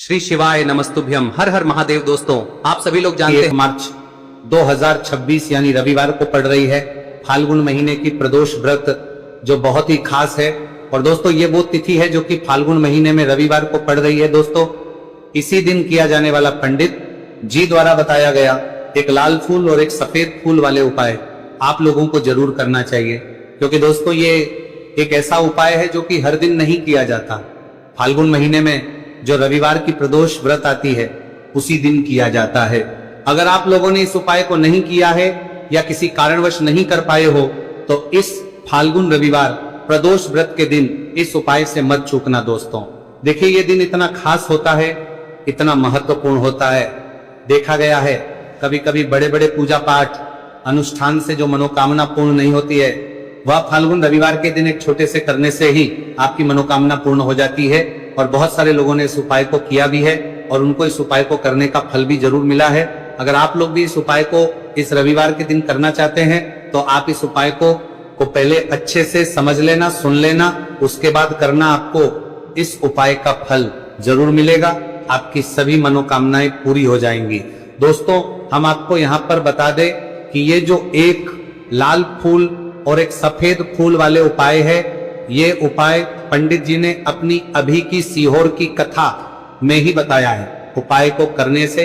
श्री शिवाय नमस्तुभ्यम। हर हर महादेव। दोस्तों, आप सभी लोग जानते हैं मार्च 2026 यानी रविवार को पड़ रही है फाल्गुन महीने की प्रदोष व्रत, जो बहुत ही खास है। और दोस्तों, ये वो तिथि है जो कि फाल्गुन महीने में रविवार को पड़ रही है। दोस्तों, इसी दिन किया जाने वाला पंडित जी द्वारा बताया गया एक लाल फूल और एक सफेद फूल वाले उपाय आप लोगों को जरूर करना चाहिए, क्योंकि दोस्तों ये एक ऐसा उपाय है जो कि हर दिन नहीं किया जाता। फाल्गुन महीने में जो रविवार की प्रदोष व्रत आती है उसी दिन किया जाता है। अगर आप लोगों ने इस उपाय को नहीं किया है या किसी कारणवश नहीं कर पाए हो तो इस फाल्गुन रविवार प्रदोष व्रत के दिन इस उपाय से मत चूकना। दोस्तों देखिए, ये दिन इतना खास होता है, इतना महत्वपूर्ण होता है। देखा गया है कभी कभी बड़े बड़े पूजा पाठ अनुष्ठान से जो मनोकामना पूर्ण नहीं होती है, वह फाल्गुन रविवार के दिन एक छोटे से करने से ही आपकी मनोकामना पूर्ण हो जाती है। और बहुत सारे लोगों ने इस उपाय को किया भी है और उनको इस उपाय को करने का फल भी जरूर मिला है। अगर आप लोग भी इस उपाय को इस रविवार के दिन करना चाहते हैं तो आप इस उपाय को पहले अच्छे से समझ लेना, सुन लेना, उसके बाद करना। आपको इस उपाय का फल जरूर मिलेगा, आपकी सभी मनोकामनाएं पूरी हो जाएंगी। दोस्तों, हम आपको यहाँ पर बता दें कि ये जो एक लाल फूल और एक सफेद फूल वाले उपाय है, ये उपाय पंडित जी ने अपनी अभी की सीहोर की कथा में ही बताया है। उपाय को करने से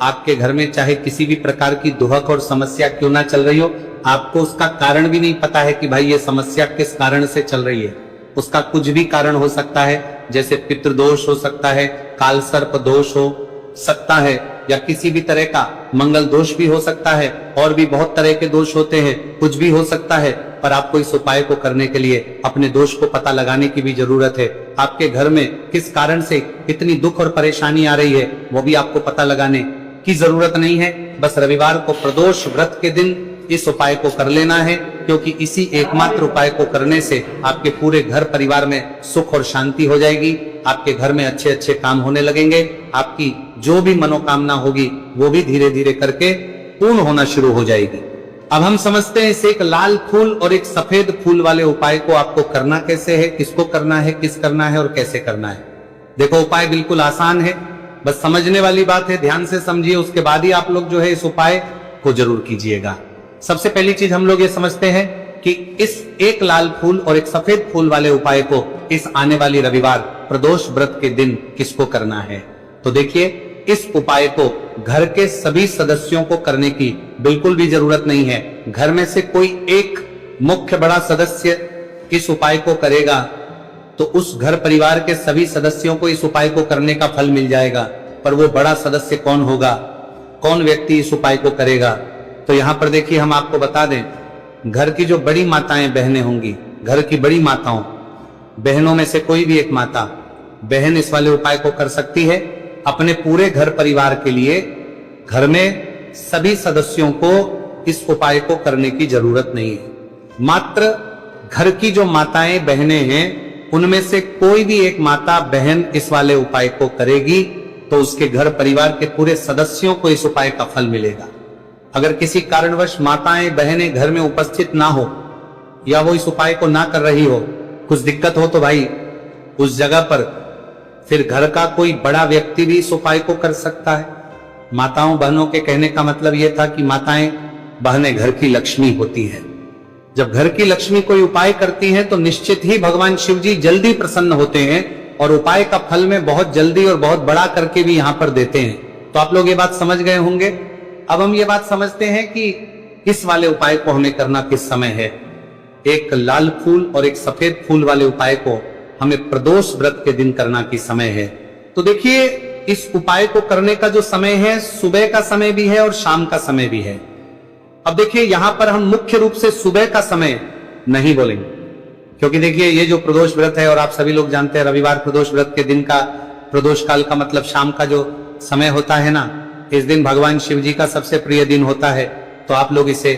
आपके घर में चाहे किसी भी प्रकार की दुहक और समस्या क्यों ना चल रही हो, आपको उसका कारण भी नहीं पता है कि भाई ये समस्या किस कारण से चल रही है। उसका कुछ भी कारण हो सकता है, जैसे पितृदोष हो सकता है, काल सर्प दोष हो सकता है, या किसी भी तरह का मंगल दोष भी हो सकता है, और भी बहुत तरह के दोष होते हैं, कुछ भी हो सकता है। पर आपको इस उपाय को करने के लिए अपने दोष को पता लगाने की भी जरूरत है। आपके घर में किस कारण से इतनी दुख और परेशानी आ रही है वो भी आपको पता लगाने की जरूरत नहीं है। बस रविवार को प्रदोष व्रत के दिन इस उपाय को कर लेना है, क्योंकि इसी एकमात्र उपाय को करने से आपके पूरे घर परिवार में सुख और शांति हो जाएगी। आपके घर में अच्छे अच्छे काम होने लगेंगे। आपकी जो भी मनोकामना होगी वो भी धीरे धीरे करके पूर्ण होना शुरू हो जाएगी। अब हम समझते हैं इस एक लाल फूल और एक सफेद फूल वाले उपाय को आपको करना कैसे है, किसको करना है, किस करना है और कैसे करना है। देखो, उपाय बिल्कुल आसान है, बस समझने वाली बात है। ध्यान से समझिए, उसके बाद ही आप लोग जो है इस उपाय को जरूर कीजिएगा। सबसे पहली चीज हम लोग ये समझते हैं कि इस एक लाल फूल और एक सफेद फूल वाले उपाय को इस आने वाली रविवार प्रदोष व्रत के दिन किसको करना है। तो देखिए, इस उपाय को घर के सभी सदस्यों को करने की बिल्कुल भी जरूरत नहीं है। घर में से कोई एक मुख्य बड़ा सदस्य इस उपाय को करेगा तो उस घर परिवार के सभी सदस्यों को इस उपाय को करने का फल मिल जाएगा। पर वो बड़ा सदस्य कौन होगा, कौन व्यक्ति इस उपाय को करेगा, तो यहां पर देखिए हम आपको बता दें, घर की जो बड़ी माताएं बहनें होंगी, घर की बड़ी माताओं बहनों में से कोई भी एक माता बहन इस वाले उपाय को कर सकती है। अपने पूरे घर परिवार के लिए घर में सभी सदस्यों को इस उपाय को करने की जरूरत नहीं है। मात्र घर की जो माताएं बहनें हैं उनमें से कोई भी एक माता बहन इस वाले उपाय को करेगी तो उसके घर परिवार के पूरे सदस्यों को इस उपाय का फल मिलेगा। अगर किसी कारणवश माताएं बहनें घर में उपस्थित ना हो या वो इस उपाय को ना कर रही हो, कुछ दिक्कत हो, तो भाई उस जगह पर फिर घर का कोई बड़ा व्यक्ति भी इस उपाय को कर सकता है। माताओं बहनों के कहने का मतलब यह था कि माताएं बहनें घर की लक्ष्मी होती है। जब घर की लक्ष्मी कोई उपाय करती हैं तो निश्चित ही भगवान शिव जी जल्दी प्रसन्न होते हैं और उपाय का फल में बहुत जल्दी और बहुत बड़ा करके भी यहां पर देते हैं। तो आप लोग ये बात समझ गए होंगे। अब हम ये बात समझते हैं कि इस वाले उपाय को हमें करना किस समय है। एक लाल फूल और एक सफेद फूल वाले उपाय को हमें प्रदोष व्रत के दिन करना की समय है। तो देखिए, इस उपाय को करने का जो समय है, सुबह का समय भी है और शाम का समय भी है। अब देखिए, यहां पर हम मुख्य रूप से सुबह का समय नहीं बोलेंगे, क्योंकि देखिए ये जो प्रदोष व्रत है, और आप सभी लोग जानते हैं रविवार प्रदोष व्रत के दिन का प्रदोष काल का मतलब शाम का जो समय होता है ना, इस दिन भगवान शिव जी का सबसे प्रिय दिन होता है। तो आप लोग इसे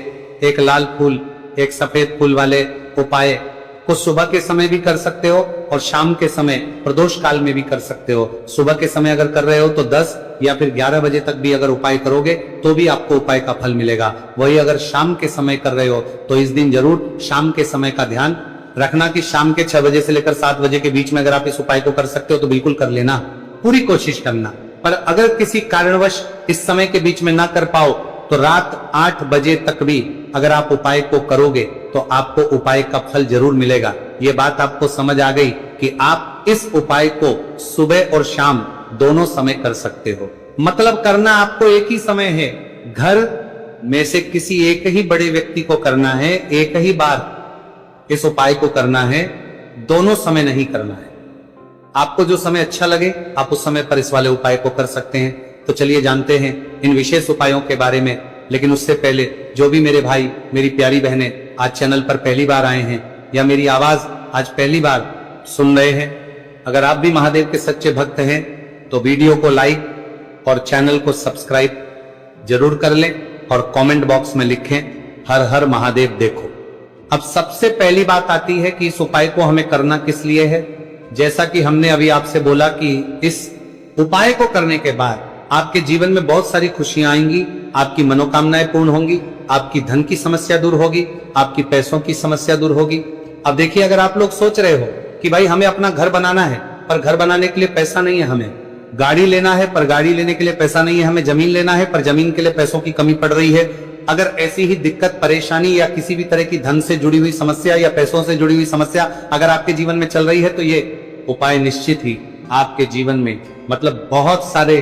एक लाल फूल एक सफेद फूल वाले उपाय को सुबह के समय भी कर सकते हो और शाम के समय प्रदोष काल में भी कर सकते हो। सुबह के समय अगर कर रहे हो तो 10 या फिर 11 बजे तक भी अगर उपाय करोगे तो भी आपको उपाय का फल मिलेगा। वही अगर शाम के समय कर रहे हो तो इस दिन जरूर शाम के समय का ध्यान रखना कि शाम के 6 बजे से लेकर 7 बजे के बीच में अगर आप इस उपाय को कर सकते हो तो बिल्कुल कर लेना। पूरी कोशिश करना। पर अगर किसी कारणवश इस समय के बीच में ना कर पाओ तो रात 8 बजे तक भी अगर आप उपाय को करोगे तो आपको उपाय का फल जरूर मिलेगा। ये बात आपको समझ आ गई कि आप इस उपाय को सुबह और शाम दोनों समय कर सकते हो। मतलब करना आपको एक ही समय है, घर में से किसी एक ही बड़े व्यक्ति को करना है, एक ही बार इस उपाय को करना है, दोनों समय नहीं करना है। आपको जो समय अच्छा लगे आप उस समय पर इस वाले उपाय को कर सकते हैं। तो चलिए जानते हैं इन विशेष उपायों के बारे में। लेकिन उससे पहले जो भी मेरे भाई मेरी प्यारी बहनें आज चैनल पर पहली बार आए हैं या मेरी आवाज आज पहली बार सुन रहे हैं, अगर आप भी महादेव के सच्चे भक्त हैं तो वीडियो को लाइक और चैनल को सब्सक्राइब जरूर कर लें और कमेंट बॉक्स में लिखें हर हर महादेव देखो। अब सबसे पहली बात आती है कि इस उपाय को हमें करना किस लिए है। जैसा कि हमने अभी आपसे बोला कि इस उपाय को करने के बाद आपके जीवन में बहुत सारी खुशियां आएंगी, आपकी मनोकामनाएं पूर्ण होंगी, आपकी धन की समस्या दूर होगी, आपकी पैसों की समस्या दूर होगी। अब देखिए, अगर आप लोग सोच रहे हो कि भाई हमें अपना घर बनाना है पर घर बनाने के लिए पैसा नहीं है, हमें गाड़ी लेना है पर गाड़ी लेने के लिए पैसा नहीं है, हमें जमीन लेना है पर जमीन के लिए पैसों की कमी पड़ रही है, अगर ऐसी ही दिक्कत परेशानी या किसी भी तरह की धन से जुड़ी हुई समस्या या पैसों से जुड़ी हुई समस्या अगर आपके जीवन में चल रही है तो ये उपाय निश्चित ही आपके जीवन में बहुत सारे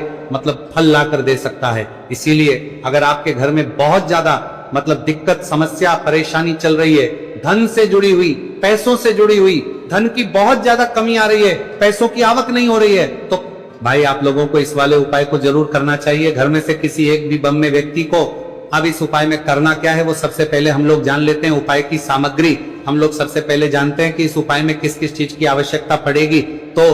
फल ला कर दे सकता है। इसीलिए अगर आपके घर में बहुत ज्यादा दिक्कत समस्या परेशानी चल रही है, धन से जुड़ी हुई, पैसों से जुड़ी हुई, धन की बहुत ज्यादा कमी आ रही है, पैसों की आवक नहीं हो रही है, तो भाई आप लोगों को इस वाले उपाय को जरूर करना चाहिए। घर में से किसी एक भी बम्मे व्यक्ति को। अब इस उपाय में करना क्या है वो सबसे पहले हम लोग जान लेते हैं। उपाय की सामग्री हम लोग सबसे पहले जानते हैं कि इस उपाय में किस किस चीज की आवश्यकता पड़ेगी। तो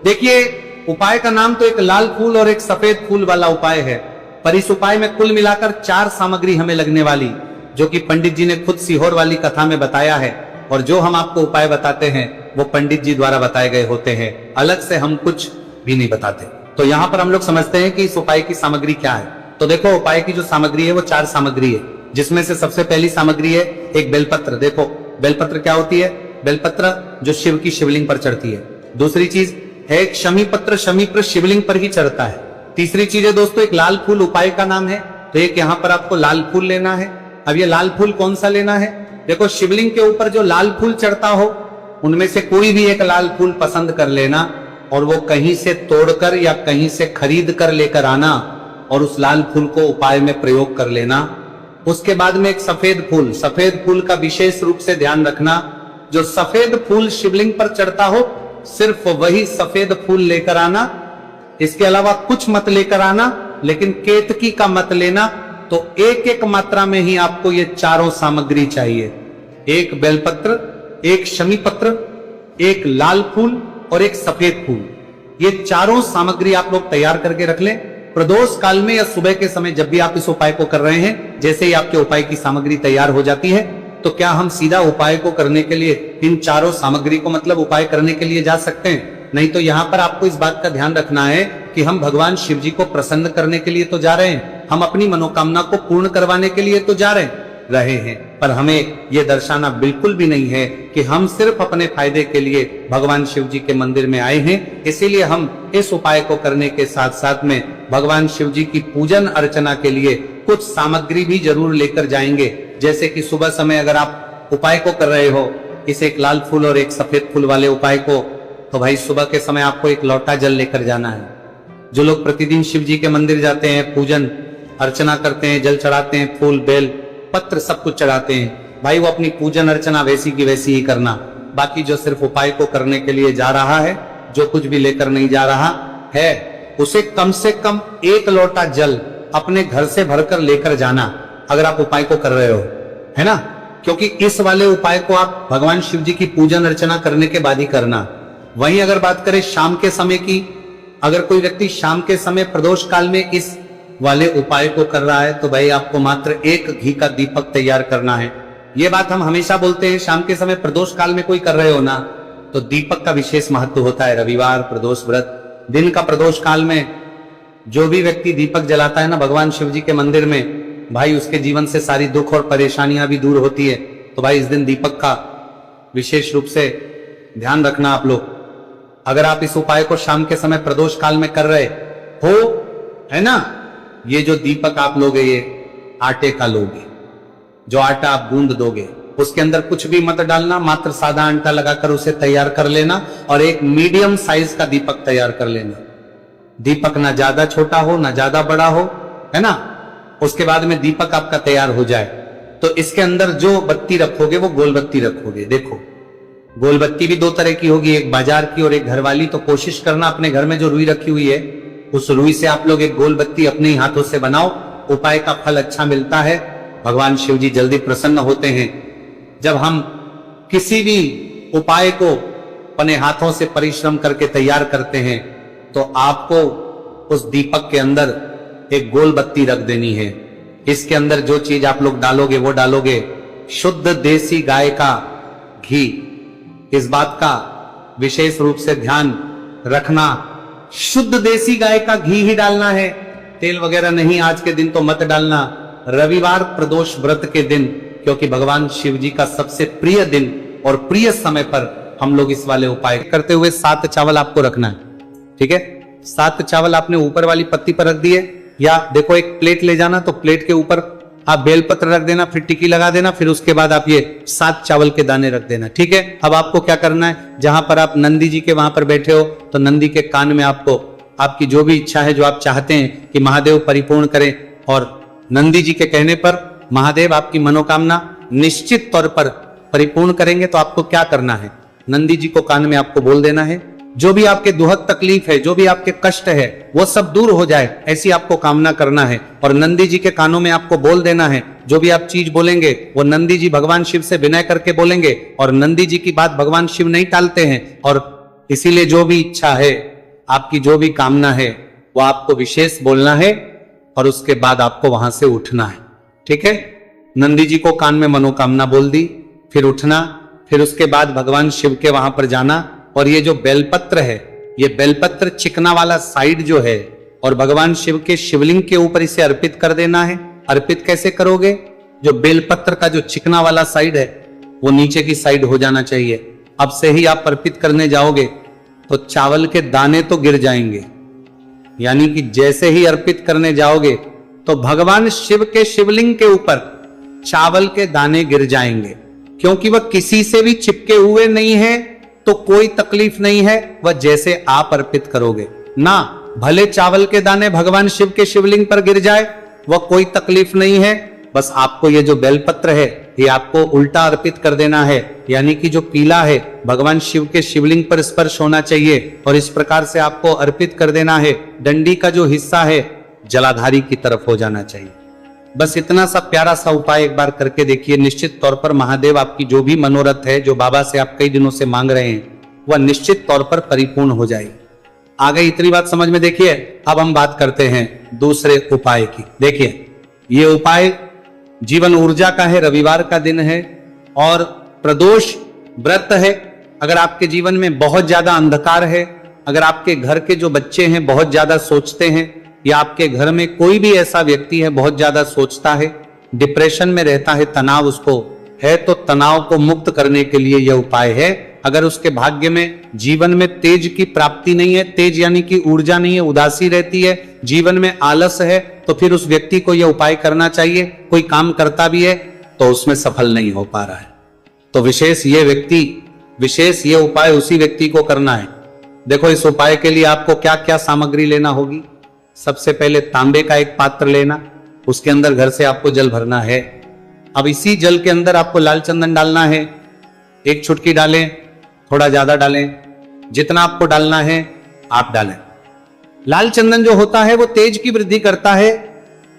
देखिए, उपाय का नाम तो एक लाल फूल और एक सफेद फूल वाला उपाय है, पर इस उपाय में कुल मिलाकर 4 सामग्री हमें लगने वाली, जो कि पंडित जी ने खुद सीहोर वाली कथा में बताया है। और जो हम आपको उपाय बताते हैं वो पंडित जी द्वारा बताए गए होते हैं, अलग से हम कुछ भी नहीं बताते। तो यहाँ पर हम लोग समझते हैं कि इस उपाय की सामग्री क्या है। तो देखो, उपाय की जो सामग्री है वो 4 सामग्री है, जिसमें से सबसे पहली सामग्री है एक बेलपत्र। देखो, बेलपत्र क्या होती है? बेलपत्र जो शिव की शिवलिंग पर चढ़ती है। दूसरी चीज है एक शमी पत्र, शमी पर शिवलिंग पर ही चढ़ता है। तीसरी चीज है दोस्तों एक लाल फूल, उपाय का नाम है। तो एक यहाँ पर आपको लाल फूल लेना है। अब ये लाल फूल कौन सा लेना है? देखो, शिवलिंग के ऊपर जो लाल फूल चढ़ता हो उनमें से कोई भी एक लाल फूल पसंद कर लेना और वो कहीं से तोड़कर या कहीं से खरीद कर लेकर आना और उस लाल फूल को उपाय में प्रयोग कर लेना। उसके बाद में एक सफेद फूल, सफेद फूल का विशेष रूप से ध्यान रखना। जो सफेद फूल शिवलिंग पर चढ़ता हो सिर्फ वही सफेद फूल लेकर आना, इसके अलावा कुछ मत लेकर आना, लेकिन केतकी का मत लेना। तो एक एक मात्रा में ही आपको ये चारों सामग्री चाहिए, एक बेलपत्र, एक शमी पत्र, एक लाल फूल और एक सफेद फूल। ये चारों सामग्री आप लोग तैयार करके रख लें। प्रदोष काल में या सुबह के समय जब भी आप इस उपाय को कर रहे हैं, जैसे ही आपके उपाय की सामग्री तैयार हो जाती है तो क्या हम सीधा उपाय को करने के लिए इन चारों सामग्री को उपाय करने के लिए जा सकते हैं? नहीं, तो यहाँ पर आपको इस बात का ध्यान रखना है कि हम भगवान शिव जी को प्रसन्न करने के लिए तो जा रहे हैं, हम अपनी मनोकामना को पूर्ण करवाने के लिए तो जा रहे हैं, पर हमें यह दर्शाना बिल्कुल भी नहीं है कि हम सिर्फ अपने फायदे के लिए भगवान शिव जी के मंदिर में आए हैं। इसीलिए हम इस उपाय को करने के साथ साथ में भगवान शिव जी की पूजन अर्चना के लिए कुछ सामग्री भी जरूर लेकर जाएंगे। जैसे कि सुबह समय अगर आप उपाय को कर रहे हो, इस एक लाल फूल और एक सफेद फूल वाले उपाय को, तो भाई सुबह के समय आपको एक लोटा जल लेकर जाना है। जो लोग प्रतिदिन शिव जी के मंदिर जाते हैं, पूजन अर्चना करते हैं, जल चढ़ाते हैं, फूल बेल पत्र सब कुछ चढ़ाते हैं, भाई वो अपनी पूजन अर्चना वैसी की वैसी ही करना। बाकी जो सिर्फ उपाय को करने के लिए जा रहा है, जो कुछ भी लेकर नहीं जा रहा है, उसे कम से कम 1 लोटा जल अपने घर से भरकर लेकर जाना, अगर आप उपाय को कर रहे हो, है ना। क्योंकि इस वाले उपाय को आप भगवान शिव जी की पूजन अर्चना करने के बाद ही करना। वहीं अगर बात करें शाम के समय की, अगर कोई व्यक्ति शाम के समय प्रदोष काल में इस वाले उपाय को कर रहा है तो भाई आपको मात्र 1 घी का दीपक तैयार करना है। ये बात हम हमेशा बोलते हैं, शाम के समय प्रदोष काल में कोई कर रहे हो ना, तो दीपक का विशेष महत्व होता है। रविवार, प्रदोष व्रत, दिन का प्रदोष काल में जो भी व्यक्ति दीपक जलाता है ना भगवान शिव जी के मंदिर में, भाई उसके जीवन से सारी दुख और परेशानियां भी दूर होती है। तो भाई इस दिन दीपक का विशेष रूप से ध्यान रखना आप लोग। अगर आप इस उपाय को शाम के समय प्रदोष काल में कर रहे हो, है ना, ये जो दीपक आप लोगे ये आटे का लोगे, जो आटा आप गूंद दोगे उसके अंदर कुछ भी मत डालना, मात्र सादा आटा लगाकर उसे तैयार कर लेना और एक मीडियम साइज का दीपक तैयार कर लेना। दीपक ना ज्यादा छोटा हो ना ज्यादा बड़ा हो, है ना। उसके बाद में दीपक आपका तैयार हो जाए तो इसके अंदर जो बत्ती रखोगे वो गोल बत्ती रखोगे। देखो गोल बत्ती भी दो तरह की होगी, एक बाजार की और एक घर वाली। तो कोशिश करना अपने घर में जो रुई रखी हुई है उस रुई से आप लोग एक गोल बत्ती अपने ही हाथों से बनाओ। उपाय का फल अच्छा मिलता है, भगवान शिव जी जल्दी प्रसन्न होते हैं। जब हम किसी भी उपाय को अपने हाथों से परिश्रम करके तैयार करते हैं तो आपको उस दीपक के अंदर एक गोल बत्ती रख देनी है। इसके अंदर जो चीज आप लोग डालोगे वो डालोगे शुद्ध देसी गाय का घी। इस बात का विशेष रूप से ध्यान रखना, शुद्ध देसी गाय का घी ही डालना है, तेल वगैरह नहीं। आज के दिन तो मत डालना, रविवार प्रदोष व्रत के दिन, क्योंकि भगवान शिव जी का सबसे प्रिय दिन और प्रिय समय पर हम लोग इस वाले उपाय करते हुए 7 चावल आपको रखना है, ठीक है। 7 चावल आपने ऊपर वाली पत्ती पर रख दिए, या देखो एक प्लेट ले जाना तो प्लेट के ऊपर आप बेलपत्र रख देना, फिर टिक्की लगा देना, फिर उसके बाद आप ये 7 चावल के दाने रख देना, ठीक है। अब आपको क्या करना है, जहां पर आप नंदी जी के वहां पर बैठे हो तो नंदी के कान में आपको आपकी जो भी इच्छा है, जो आप चाहते हैं कि महादेव परिपूर्ण करें, और नंदी जी के कहने पर महादेव आपकी मनोकामना निश्चित तौर पर परिपूर्ण करेंगे। तो आपको क्या करना है, नंदी जी को कान में आपको बोल देना है जो भी आपके दुहक तकलीफ है, जो भी आपके कष्ट है वो सब दूर हो जाए, ऐसी आपको कामना करना है। और नंदी जी के कानों में आपको बोल देना है, जो भी आप चीज बोलेंगे वो नंदी जी भगवान शिव से विनय करके बोलेंगे, और नंदी जी की बात भगवान शिव नहीं टालते हैं। और इसीलिए जो भी इच्छा है, आपकी जो भी कामना है वो आपको विशेष बोलना है और उसके बाद आपको वहां से उठना है, ठीक है। नंदी जी को कान में मनोकामना बोल दी, फिर उठना, फिर उसके बाद भगवान शिव के वहां पर जाना, और ये जो बेलपत्र है, ये बेलपत्र चिकना वाला साइड जो है, और भगवान शिव के शिवलिंग के ऊपर इसे अर्पित कर देना है। अर्पित कैसे करोगे, जो बेलपत्र का जो चिकना वाला साइड है वो नीचे की साइड हो जाना चाहिए। अब से ही आप अर्पित करने जाओगे तो चावल के दाने तो गिर जाएंगे, यानी कि जैसे ही अर्पित करने जाओगे तो भगवान शिव के शिवलिंग के ऊपर चावल के दाने गिर जाएंगे, क्योंकि वह किसी से भी चिपके हुए नहीं है तो कोई तकलीफ नहीं है। वह जैसे आप अर्पित करोगे ना, भले चावल के दाने भगवान शिव के शिवलिंग पर गिर जाए वह कोई तकलीफ नहीं है। बस आपको ये जो बेलपत्र है ये आपको उल्टा अर्पित कर देना है, यानी कि जो पीला है भगवान शिव के शिवलिंग पर स्पर्श होना चाहिए, और इस प्रकार से आपको अर्पित कर देना है। डंडी का जो हिस्सा है जलाधारी की तरफ हो जाना चाहिए। बस इतना सा प्यारा सा उपाय एक बार करके देखिए, निश्चित तौर पर महादेव आपकी जो भी मनोरथ है, जो बाबा से आप कई दिनों से मांग रहे हैं, वह निश्चित तौर पर परिपूर्ण हो जाएगी। आ गई इतनी बात समझ में। देखिए अब हम बात करते हैं दूसरे उपाय की। देखिए ये उपाय जीवन ऊर्जा का है, रविवार का दिन है और प्रदोष व्रत है। अगर आपके जीवन में बहुत ज्यादा अंधकार है, अगर आपके घर के जो बच्चे हैं बहुत ज्यादा सोचते हैं, या आपके घर में कोई भी ऐसा व्यक्ति है बहुत ज्यादा सोचता है, डिप्रेशन में रहता है, तनाव उसको है, तो तनाव को मुक्त करने के लिए यह उपाय है। अगर उसके भाग्य में जीवन में तेज की प्राप्ति नहीं है, तेज यानी कि ऊर्जा नहीं है, उदासी रहती है, जीवन में आलस है, तो फिर उस व्यक्ति को यह उपाय करना चाहिए। कोई काम करता भी है तो उसमें सफल नहीं हो पा रहा है, तो विशेष ये उपाय उसी व्यक्ति को करना है। देखो इस उपाय के लिए आपको क्या क्या सामग्री लेना होगी। सबसे पहले तांबे का एक पात्र लेना, उसके अंदर घर से आपको जल भरना है। अब इसी जल के अंदर आपको लाल चंदन डालना है, 1 चुटकी डालें, थोड़ा ज्यादा डालें, जितना आपको डालना है आप डालें। लाल चंदन जो होता है वो तेज की वृद्धि करता है।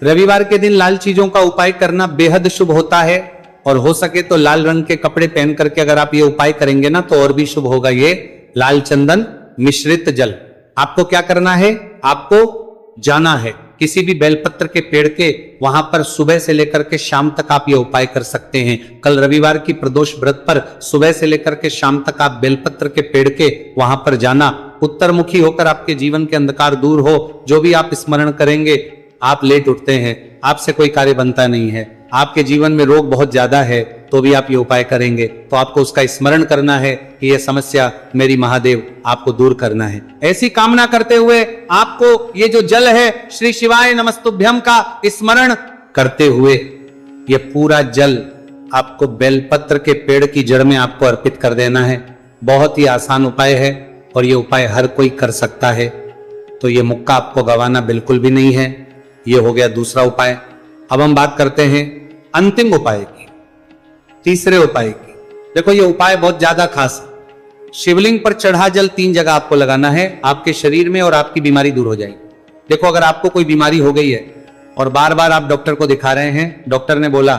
रविवार के दिन लाल चीजों का उपाय करना बेहद शुभ होता है, और हो सके तो लाल रंग के कपड़े पहन करके अगर आप ये उपाय करेंगे ना तो और भी शुभ होगा। ये लाल चंदन मिश्रित जल, आपको क्या करना है, आपको जाना है किसी भी बेलपत्र के पेड़ के वहां पर, सुबह से लेकर के शाम तक आप ये उपाय कर सकते हैं। कल रविवार की प्रदोष व्रत पर सुबह से लेकर के शाम तक आप बेलपत्र के पेड़ के वहां पर जाना, उत्तरमुखी होकर आपके जीवन के अंधकार दूर हो। जो भी आप स्मरण करेंगे आप लेट उठते हैं, आपसे कोई कार्य बनता नहीं है, आपके जीवन में रोग बहुत ज्यादा है तो भी आप ये उपाय करेंगे तो आपको उसका स्मरण करना है कि यह समस्या मेरी महादेव आपको दूर करना है। ऐसी कामना करते हुए आपको ये जो जल है श्री शिवाय नमस्तुभ्यम का स्मरण करते हुए ये पूरा जल आपको बेलपत्र के पेड़ की जड़ में आपको अर्पित कर देना है। बहुत ही आसान उपाय है और ये उपाय हर कोई कर सकता है, तो ये मौका आपको गंवाना बिल्कुल भी नहीं है। ये हो गया दूसरा उपाय। अब हम बात करते हैं अंतिम उपाय की, तीसरे उपाय की। देखो ये उपाय बहुत ज्यादा खास है। शिवलिंग पर चढ़ा जल 3 जगह आपको लगाना है, आपके शरीर में, और आपकी बीमारी दूर हो जाएगी। देखो अगर आपको कोई बीमारी हो गई है और बार बार आप डॉक्टर को दिखा रहे हैं, डॉक्टर ने बोला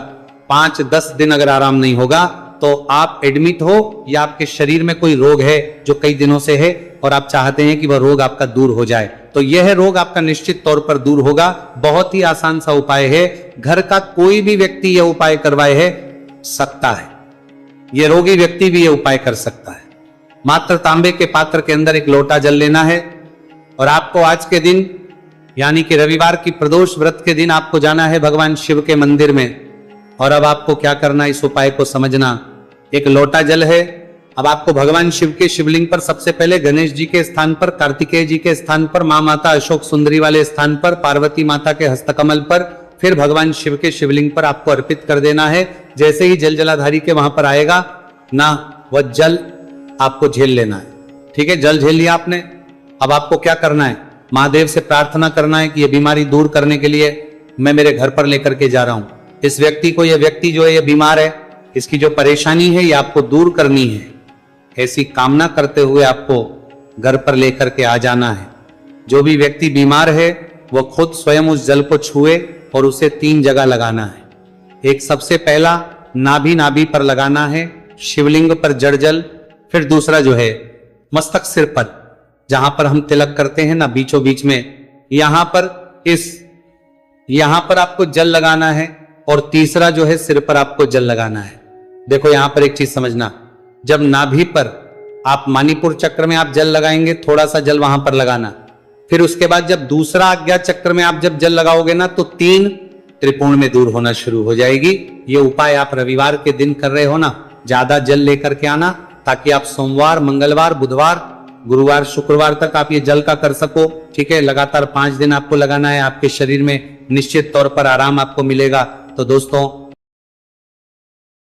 5-10 दिन अगर आराम नहीं होगा तो आप एडमिट हो, या आपके शरीर में कोई रोग है जो कई दिनों से है और आप चाहते हैं कि वह रोग आपका दूर हो जाए, तो यह रोग आपका निश्चित तौर पर दूर होगा। बहुत ही आसान सा उपाय है, घर का कोई भी व्यक्ति यह उपाय करवाए है सकता है, यह रोगी व्यक्ति भी यह उपाय कर सकता है। मात्र तांबे के पात्र के अंदर 1 लोटा जल लेना है और आपको आज के दिन यानी कि रविवार की प्रदोष व्रत के दिन आपको जाना है भगवान शिव के मंदिर में। और अब आपको क्या करना, इस उपाय को समझना। 1 लोटा जल है, अब आपको भगवान शिव के शिवलिंग पर सबसे पहले गणेश जी के स्थान पर, कार्तिकेय जी के स्थान पर, मां माता अशोक सुंदरी वाले स्थान पर, पार्वती माता के हस्तकमल पर, फिर भगवान शिव के शिवलिंग पर आपको अर्पित कर देना है। जैसे ही जल जलाधारी के वहां पर आएगा ना, वह जल आपको झेल लेना है। ठीक है, जल झेल लिया आपने। अब आपको क्या करना है, महादेव से प्रार्थना करना है कि यह बीमारी दूर करने के लिए मैं मेरे घर पर लेकर के जा रहा हूं इस व्यक्ति को। यह व्यक्ति जो है यह बीमार है, इसकी जो परेशानी है ये आपको दूर करनी है। ऐसी कामना करते हुए आपको घर पर लेकर के आ जाना है। जो भी व्यक्ति बीमार है वह खुद स्वयं उस जल को छुए और उसे 3 जगह लगाना है। एक सबसे पहला नाभि पर लगाना है, शिवलिंग पर जड़ जल। फिर दूसरा जो है मस्तक सिर पर, जहां पर हम तिलक करते हैं ना बीचों बीच में, यहां पर आपको जल लगाना है। और तीसरा जो है सिर पर आपको जल लगाना है। देखो यहां पर एक चीज समझना, जब नाभि पर आप मणिपुर चक्र में आप जल लगाएंगे, थोड़ा सा जल वहां पर लगाना। फिर उसके बाद जब दूसरा आज्ञा चक्र में आप जब जल लगाओगे ना, तो 3 त्रिकोण में दूर होना शुरू हो जाएगी। ये उपाय आप रविवार के दिन कर रहे हो ना, ज्यादा जल लेकर के आना, ताकि आप सोमवार, मंगलवार, बुधवार, गुरुवार, शुक्रवार तक आप ये जल का कर सको। ठीक है, लगातार 5 दिन आपको लगाना है। आपके शरीर में निश्चित तौर पर आराम आपको मिलेगा। तो दोस्तों